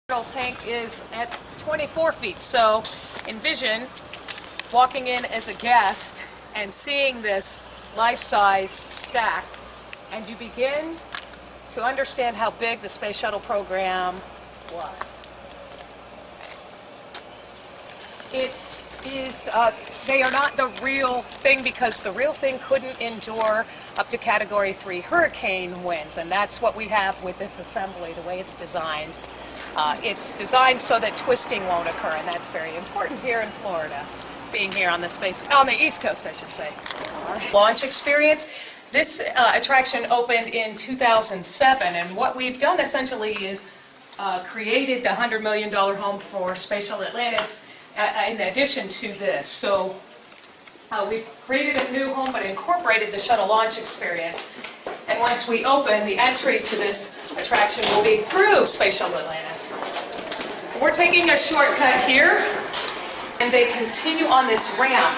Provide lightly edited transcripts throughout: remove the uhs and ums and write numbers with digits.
Tank is at 24 feet, so envision walking in as a guest and seeing this life-size stack, and you begin to understand how big the Space Shuttle program was. They are not the real thing because the real thing couldn't endure up to Category 3 hurricane winds, and that's what we have with this assembly, the way it's designed. It's designed so that twisting won't occur, and that's very important here in Florida, being here on the East Coast, I should say. Launch experience. This attraction opened in 2007, and what we've done essentially is created the $100 million home for Space Shuttle Atlantis in addition to this. So we've created a new home but incorporated the shuttle launch experience. And once we open, the entry to this attraction will be through Space Shuttle Atlantis. We're taking a shortcut here, and they continue on this ramp.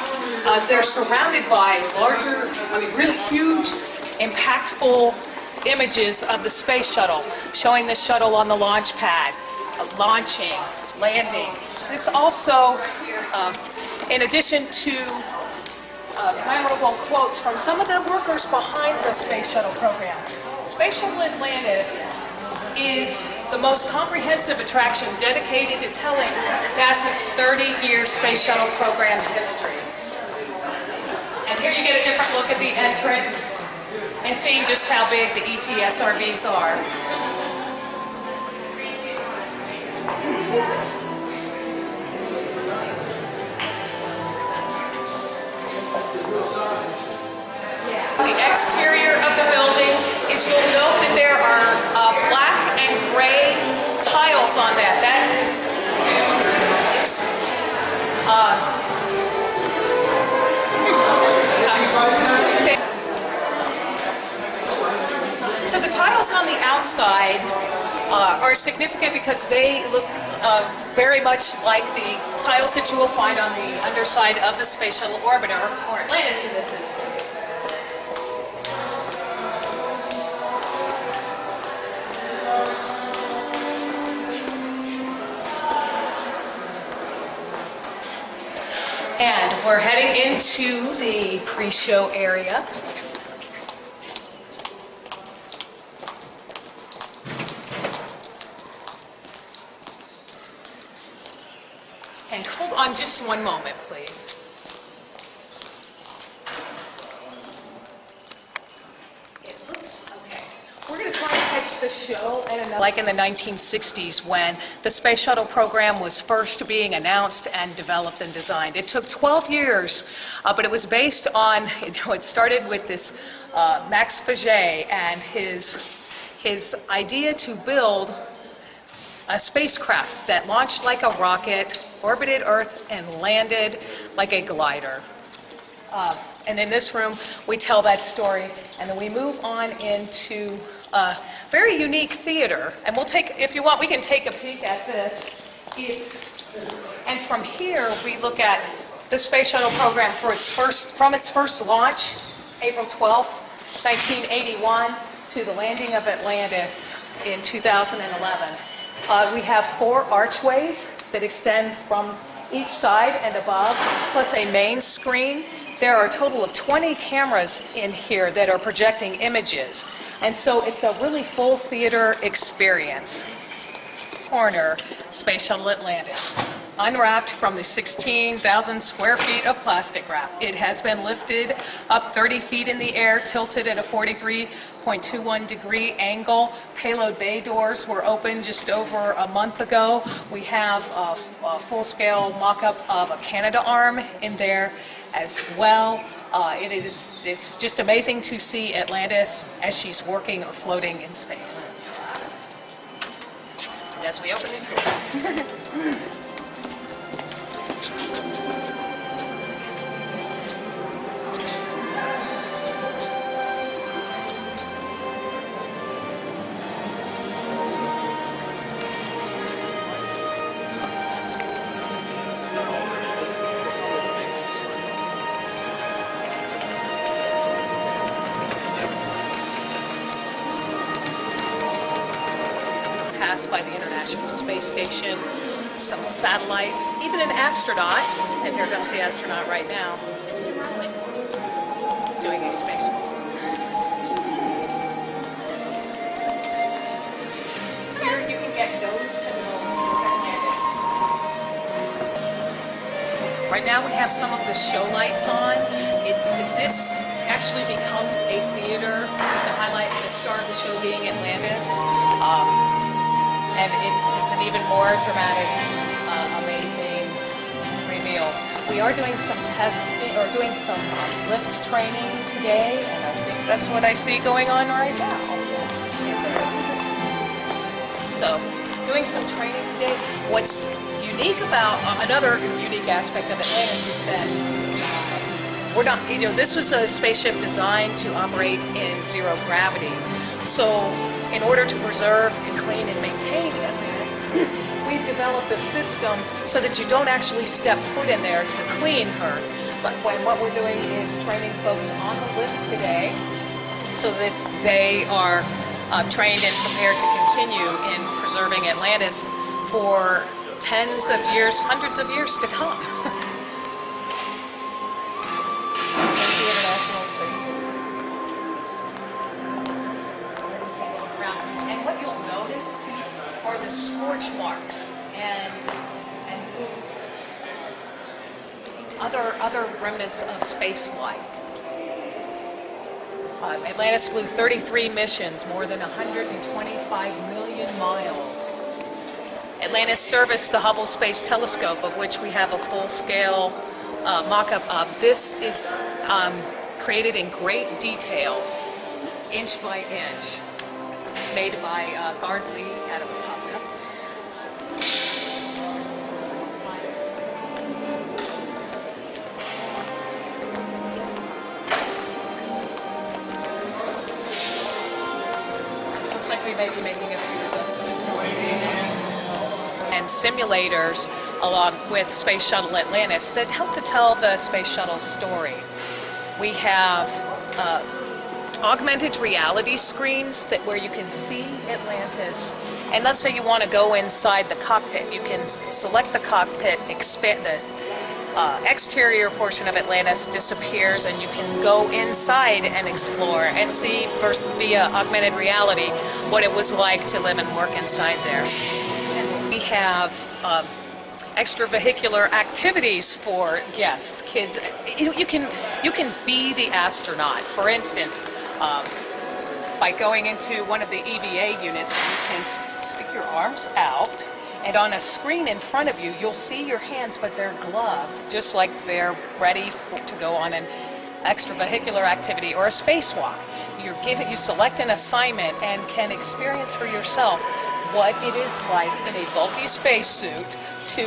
They're surrounded by really huge, impactful images of the space shuttle, showing the shuttle on the launch pad, launching, landing. It's also, in addition to memorable quotes from some of the workers behind the Space Shuttle program. Space Shuttle Atlantis is the most comprehensive attraction dedicated to telling NASA's 30-year Space Shuttle program history. And here you get a different look at the entrance and seeing just how big the ETSRBs are. The exterior of the building is, you'll note that there are black and gray tiles on that. That is, so the tiles on the outside are significant because they look very much like the tiles that you will find on the underside of the Space Shuttle Orbiter, or Atlantis in this instance. And we're heading into the pre-show area. And hold on just one moment, please. It looks okay. We're going to try and catch the show at another, like in the 1960s when the Space Shuttle program was first being announced and developed and designed. It took 12 years, but it was based on, it started with this Max Faget and his idea to build a spacecraft that launched like a rocket, orbited Earth, and landed like a glider. And in this room, we tell that story, and then we move on into a very unique theater. And we'll take, if you want, we can take a peek at this. And from here, we look at the Space Shuttle program from its first launch, April 12th, 1981, to the landing of Atlantis in 2011. We have 4 archways that extend from each side and above, plus a main screen. There are a total of 20 cameras in here that are projecting images. And so it's a really full theater experience. Corner, Space Shuttle Atlantis. Unwrapped from the 16,000 square feet of plastic wrap. It has been lifted up 30 feet in the air, tilted at a 43.21 degree angle. Payload bay doors were opened just over a month ago. We have a full-scale mock-up of a Canadarm in there as well. It's just amazing to see Atlantis as she's working or floating in space. And as we open these doors. passed by the International Space Station, some satellites, even an astronaut, and here comes the astronaut right now, doing a spacewalk. Here you can get nose to nose with Atlantis. Right now we have some of the show lights on. This actually becomes a theater with the highlight and the star of the show being Atlantis. And it's an even more dramatic, amazing reveal. We are doing some testing, or doing some lift training today, and I think that's what I see going on right now. So, doing some training today. What's unique about, another unique aspect of Atlantis is that we're not, this was a spaceship designed to operate in zero gravity. So, in order to preserve and clean and maintain Atlantis, we've developed a system so that you don't actually step foot in there to clean her. But what we're doing is training folks on the lift today so that they are trained and prepared to continue in preserving Atlantis for tens of years, hundreds of years to come. And what you'll notice are the scorch marks and other remnants of space flight. Atlantis flew 33 missions, more than 125 million miles. Atlantis serviced the Hubble Space Telescope, of which we have a full-scale mock-up of. This is created in great detail, inch by inch, made by Gard Lee out of Republic. Looks like we may be making a few adjustments and simulators along with Space Shuttle Atlantis that help to tell the Space Shuttle story. We have augmented reality screens where you can see Atlantis, and let's say you want to go inside the cockpit. You can select the cockpit, expand the exterior portion of Atlantis disappears, and you can go inside and explore and see first via augmented reality what it was like to live and work inside there. And we have extravehicular activities for guests, kids. You can be the astronaut. For instance, by going into one of the EVA units, you can stick your arms out, and on a screen in front of you, you'll see your hands, but they're gloved, just like they're ready to go on an extravehicular activity or a spacewalk. You select an assignment and can experience for yourself what it is like in a bulky spacesuit to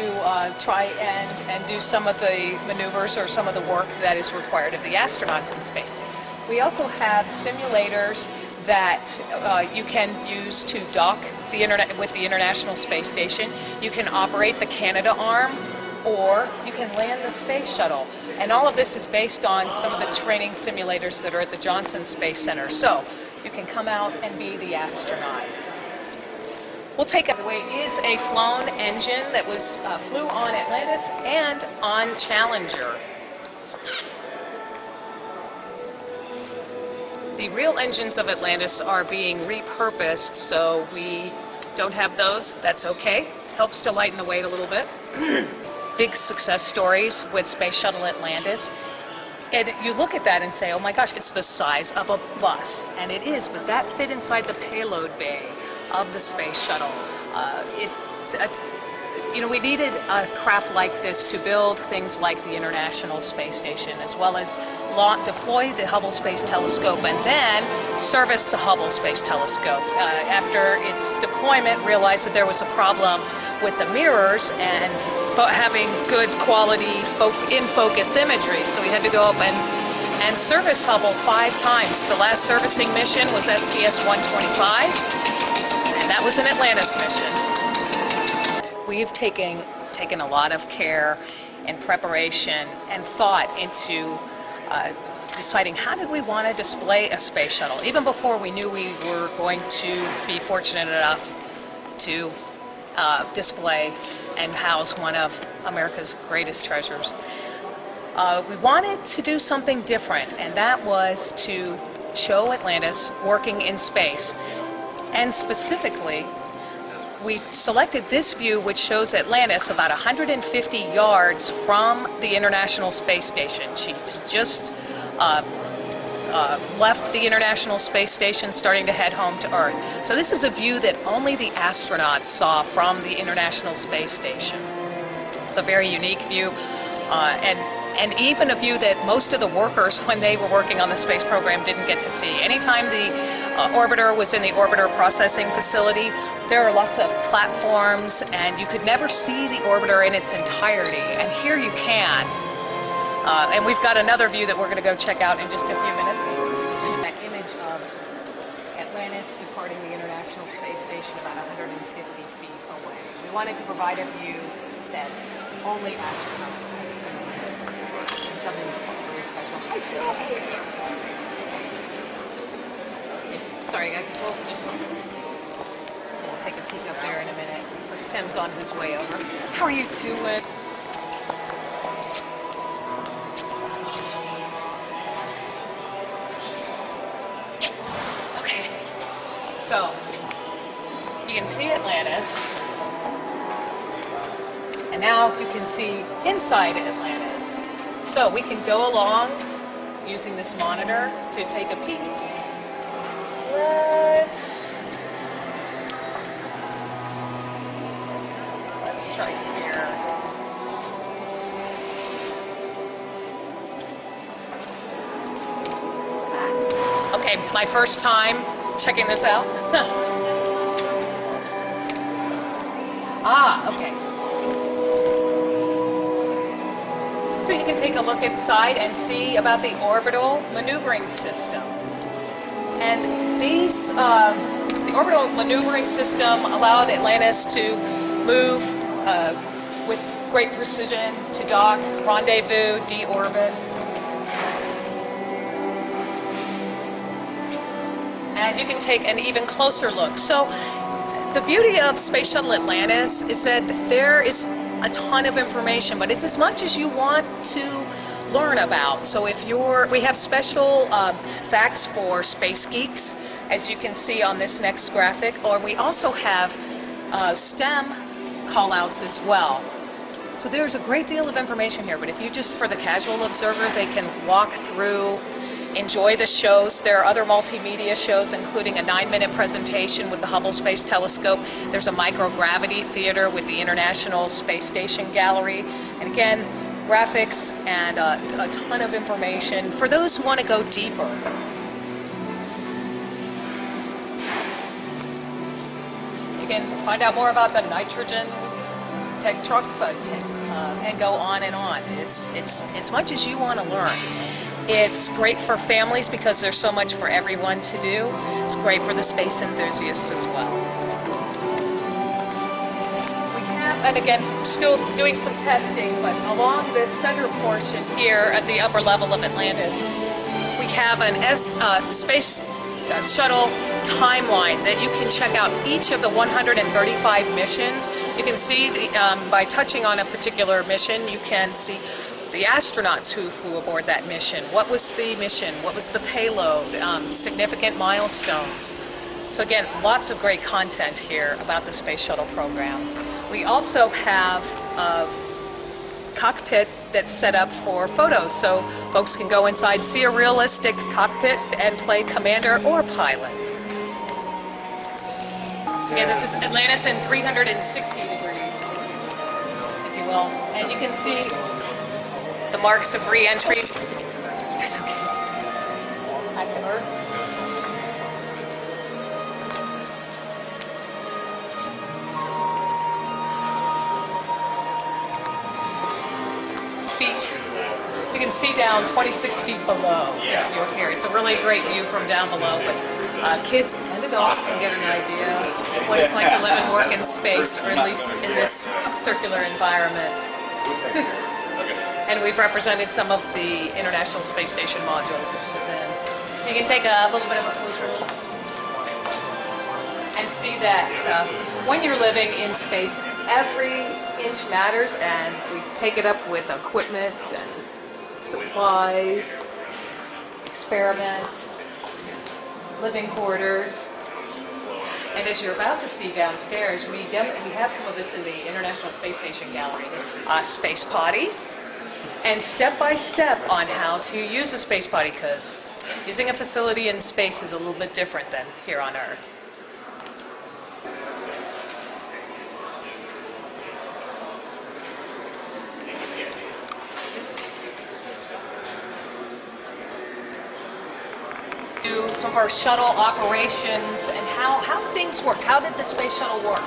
try and do some of the maneuvers or some of the work that is required of the astronauts in space. We also have simulators that you can use to dock with the International Space Station. You can operate the Canada arm, or you can land the Space Shuttle. And all of this is based on some of the training simulators that are at the Johnson Space Center. So you can come out and be the astronaut. We'll take it away is a flown engine that flew on Atlantis and on Challenger. The real engines of Atlantis are being repurposed, so we don't have those. That's okay. Helps to lighten the weight a little bit. Big success stories with Space Shuttle Atlantis. And you look at that and say, oh my gosh, it's the size of a bus. And it is, but that fit inside the payload bay of the Space Shuttle. We needed a craft like this to build things like the International Space Station, as well as deploy the Hubble Space Telescope and then service the Hubble Space Telescope. After its deployment, realized that there was a problem with the mirrors and having good quality in-focus imagery, so we had to go up and service Hubble 5 times. The last servicing mission was STS-125, and that was an Atlantis mission. We've taken a lot of care and preparation and thought into deciding how did we want to display a space shuttle, even before we knew we were going to be fortunate enough to display and house one of America's greatest treasures. We wanted to do something different, and that was to show Atlantis working in space. And specifically, we selected this view, which shows Atlantis about 150 yards from the International Space Station. She just left the International Space Station, starting to head home to Earth. So this is a view that only the astronauts saw from the International Space Station. It's a very unique view, and even a view that most of the workers, when they were working on the space program, didn't get to see. Anytime the orbiter was in the orbiter processing facility, there are lots of platforms, and you could never see the orbiter in its entirety, and here you can. And we've got another view that we're going to go check out in just a few minutes. That image of Atlantis departing the International Space Station about 150 feet away. We wanted to provide a view that only astronauts have seen. Something that's really special. Sorry guys, we'll take a peek up there in a minute. This Tim's on his way over. How are you doing? Okay, so you can see Atlantis, and now you can see inside Atlantis. So we can go along using this monitor to take a peek. Let's try here. Okay, it's my first time checking this out. Okay. So you can take a look inside and see about the orbital maneuvering system. And these, the orbital maneuvering system allowed Atlantis to move with great precision to dock, rendezvous, deorbit. And you can take an even closer look. So the beauty of Space Shuttle Atlantis is that there is a ton of information, but it's as much as you want to learn about. So if we have special facts for space geeks, as you can see on this next graphic, or we also have STEM call-outs as well. So there's a great deal of information here, but if you just, for the casual observer, they can walk through, enjoy the shows. There are other multimedia shows, including a 9-minute presentation with the Hubble Space Telescope. There's a microgravity theater with the International Space Station Gallery. And again, graphics and a ton of information for those who want to go deeper. You can find out more about the nitrogen tetroxide tank and go on and on. It's as much as you want to learn. It's great for families because there's so much for everyone to do. It's great for the space enthusiast as well. We have, and again, still doing some testing, but along this center portion here at the upper level of Atlantis, we have an Space Shuttle timeline that you can check out each of the 135 missions. You can see, by touching on a particular mission, you can see the astronauts who flew aboard that mission. What was the mission? What was the payload? Significant milestones. So again, lots of great content here about the Space Shuttle program. We also have a cockpit that's set up for photos, so folks can go inside, see a realistic cockpit, and play commander or pilot. So again, this is Atlantis in 360 degrees, if you will. And you can see the marks of Reentry. It's okay. Back to Earth. Feet. You can see down 26 feet below if you're here. It's a really great view from down below, but kids and adults can get an idea of what it's like to live and work in space, or at least in this circular environment. And we've represented some of the International Space Station modules within. So you can take a little bit of a closer look. and see that when you're living in space, every inch matters, and we take it up with equipment and supplies, experiments, living quarters. And as you're about to see downstairs, we have some of this in the International Space Station Gallery. Space potty, and step-by-step on how to use a space potty, because using a facility in space is a little bit different than here on Earth. Do some of our shuttle operations and how things worked. How did the space shuttle work?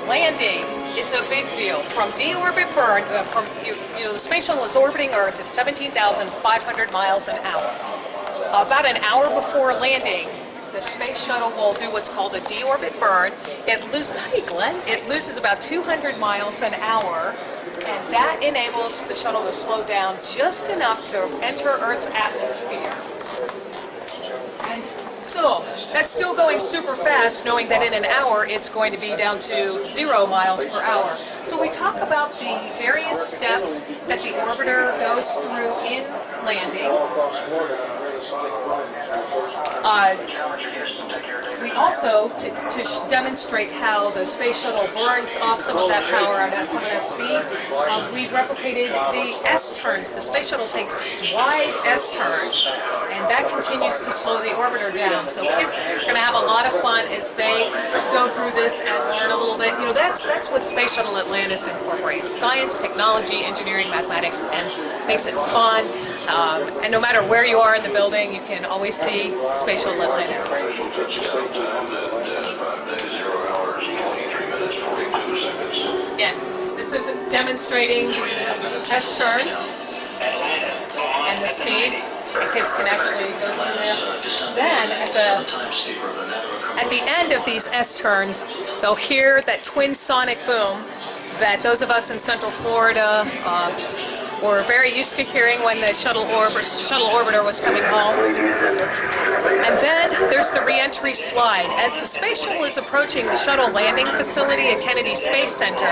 Landing is a big deal. From deorbit burn, the space shuttle is orbiting Earth at 17,500 miles an hour. About an hour before landing, the space shuttle will do what's called a deorbit burn. It loses about 200 miles an hour, and that enables the shuttle to slow down just enough to enter Earth's atmosphere. And so that's still going super fast, knowing that in an hour it's going to be down to 0 miles per hour. So we talk about the various steps that the orbiter goes through in landing. We also, to demonstrate how the space shuttle burns off some of that power and some of that speed, we've replicated the S-turns. The space shuttle takes these wide S-turns, and that continues to slow the orbiter down. So kids are going to have a lot of fun as they go through this and learn a little bit. You know, that's what Space Shuttle Atlantis incorporates: science, technology, engineering, mathematics, and makes it fun. And no matter where you are in the building, you can always see Space Shuttle Atlantis. Again, this is demonstrating the S-turns and the speed. The kids can actually go through there. Then at the end of these S-turns, they'll hear that twin sonic boom that those of us in Central Florida were very used to hearing when the shuttle orbiter was coming home. And then there's the reentry slide. As the space shuttle is approaching the shuttle landing facility at Kennedy Space Center,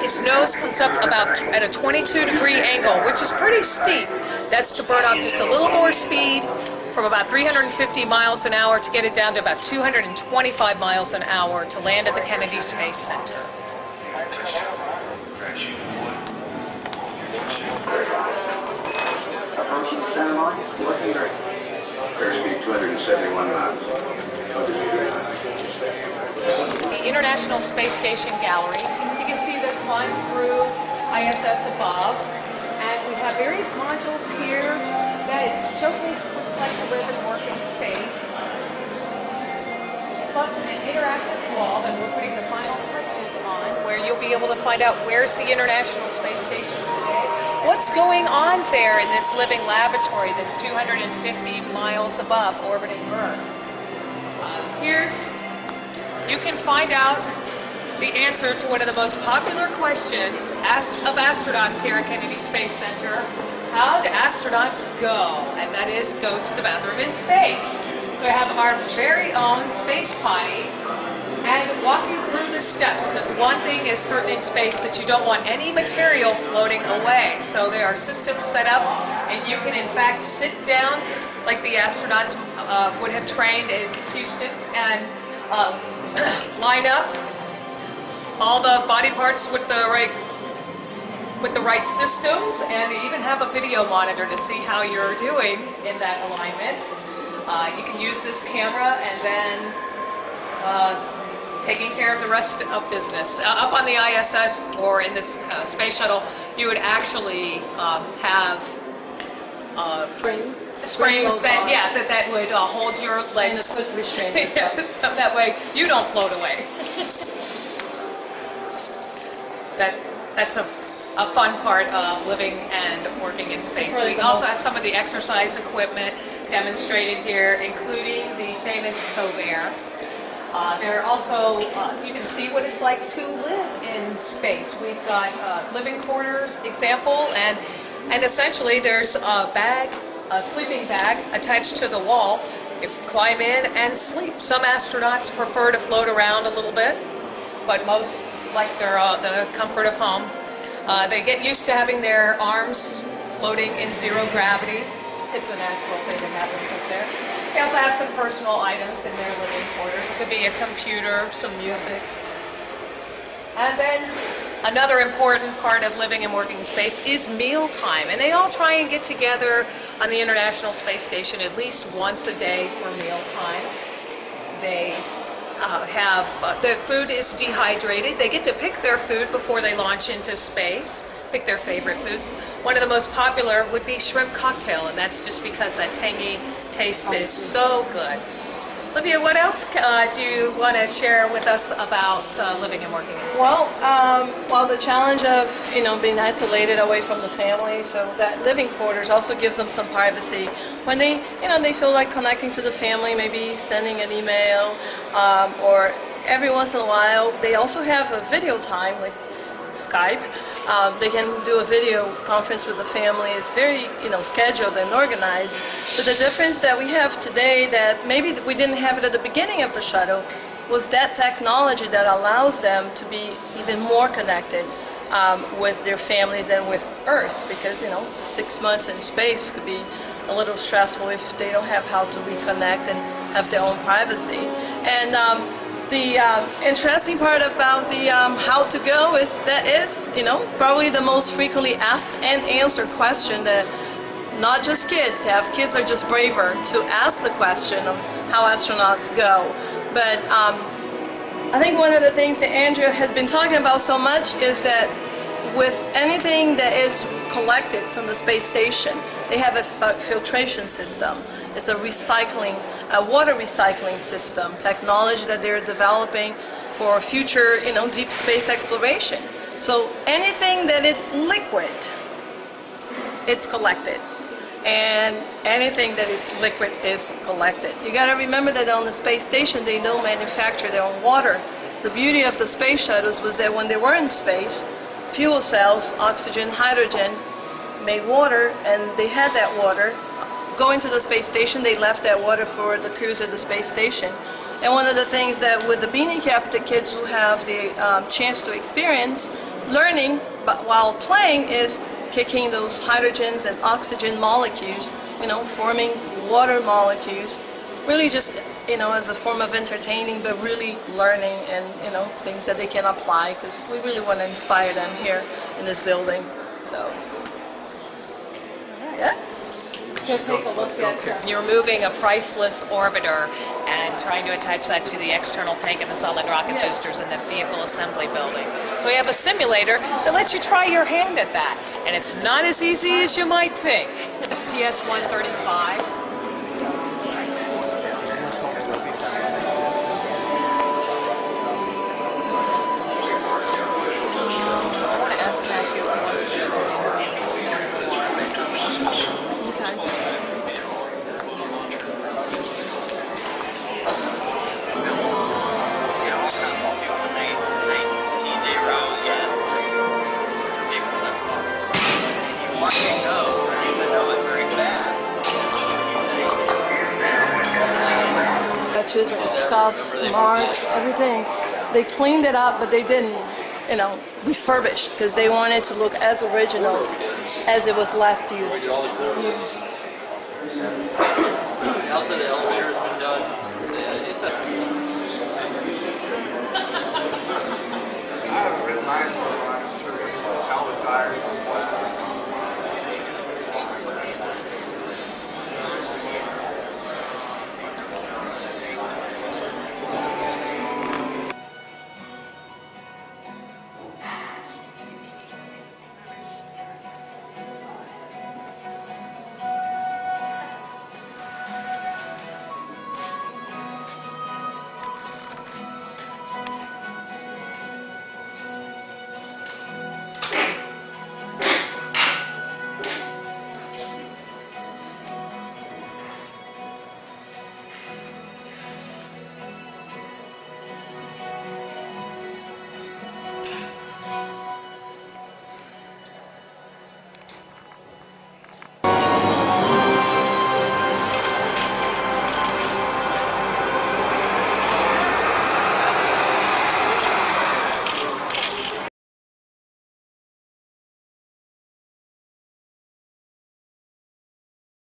its nose comes up about at a 22-degree angle, which is pretty steep. That's to burn off just a little more speed from about 350 miles an hour to get it down to about 225 miles an hour to land at the Kennedy Space Center. The International Space Station Gallery. You can see the climb through ISS above, and we have various modules here that showcase what it's like to live and work in space, plus an interactive wall that we're putting the final touches on, where you'll be able to find out where's the International Space Station today, what's going on there in this living laboratory that's 250 miles above orbiting Earth. Here you can find out the answer to one of the most popular questions asked of astronauts here at Kennedy Space Center. How do astronauts go? And that is go to the bathroom in space. So we have our very own space potty and walk you through the steps, because one thing is certain in space, that you don't want any material floating away. So there are systems set up, and you can in fact sit down like the astronauts would have trained in Houston and line up all the body parts with the right systems, and even have a video monitor to see how you're doing in that alignment. You can use this camera and then taking care of the rest of business. Up on the ISS or in this space shuttle, you would actually have springs that would hold your legs. So that way you don't float away. That's a fun part of living and working in space. We also have some of the exercise equipment demonstrated here, including the famous Covair. There are also, you can see what it's like to live in space. We've got living quarters example, and essentially there's a sleeping bag attached to the wall You climb in and sleep. Some astronauts prefer to float around a little bit, but most like the comfort of home. They get used to having their arms floating in zero gravity. It's a natural thing that happens up there. They also have some personal items in their living quarters. It could be a computer, some music. And then another important part of living and working in space is mealtime. And they all try and get together on the International Space Station at least once a day for mealtime. They the food is dehydrated. They get to pick their food before they launch into space, pick their favorite foods. One of the most popular would be shrimp cocktail, and that's just because that tangy taste is so good. Olivia, what else do you want to share with us about living and working in space? Well, the challenge of being isolated away from the family, so that living quarters also gives them some privacy. When they they feel like connecting to the family, maybe sending an email, or every once in a while, they also have a video time with Skype. They can do a video conference with the family. It's very, scheduled and organized. But the difference that we have today that maybe we didn't have it at the beginning of the shuttle was that technology that allows them to be even more connected with their families and with Earth. Because, 6 months in space could be a little stressful if they don't have how to reconnect and have their own privacy. And the interesting part about the how to go is probably the most frequently asked and answered question that not just kids have. Kids are just braver to ask the question of how astronauts go. But I think one of the things that Andrea has been talking about so much is that with anything that is collected from the space station, they have a filtration system. It's a water recycling system, technology that they're developing for future, deep space exploration. So anything that it's liquid, it's collected. And anything that it's liquid is collected. You got to remember that on the space station, they don't manufacture their own water. The beauty of the space shuttles was that when they were in space, fuel cells, oxygen, hydrogen, made water, and they had that water. Going to the space station, they left that water for the crews at the space station. And one of the things that with the beanie cap, the kids who have the chance to experience learning while playing is kicking those hydrogens and oxygen molecules, forming water molecules, really just, as a form of entertaining, but really learning and, things that they can apply, because we really want to inspire them here in this building. So, yeah. Let's go take a look at you're moving a priceless orbiter and trying to attach that to the external tank and the solid rocket boosters in the vehicle assembly building. So we have a simulator that lets you try your hand at that. And it's not as easy as you might think. STS-135. I want to ask Matthew if he wants to. Patches and scuffs, marks, everything. They cleaned it up, but they didn't, refurbish, because they wanted to look as original as it was last used. Also, the elevator's been done. It's a. I haven't ridden mine for a while. I'm sure all the tires are flat.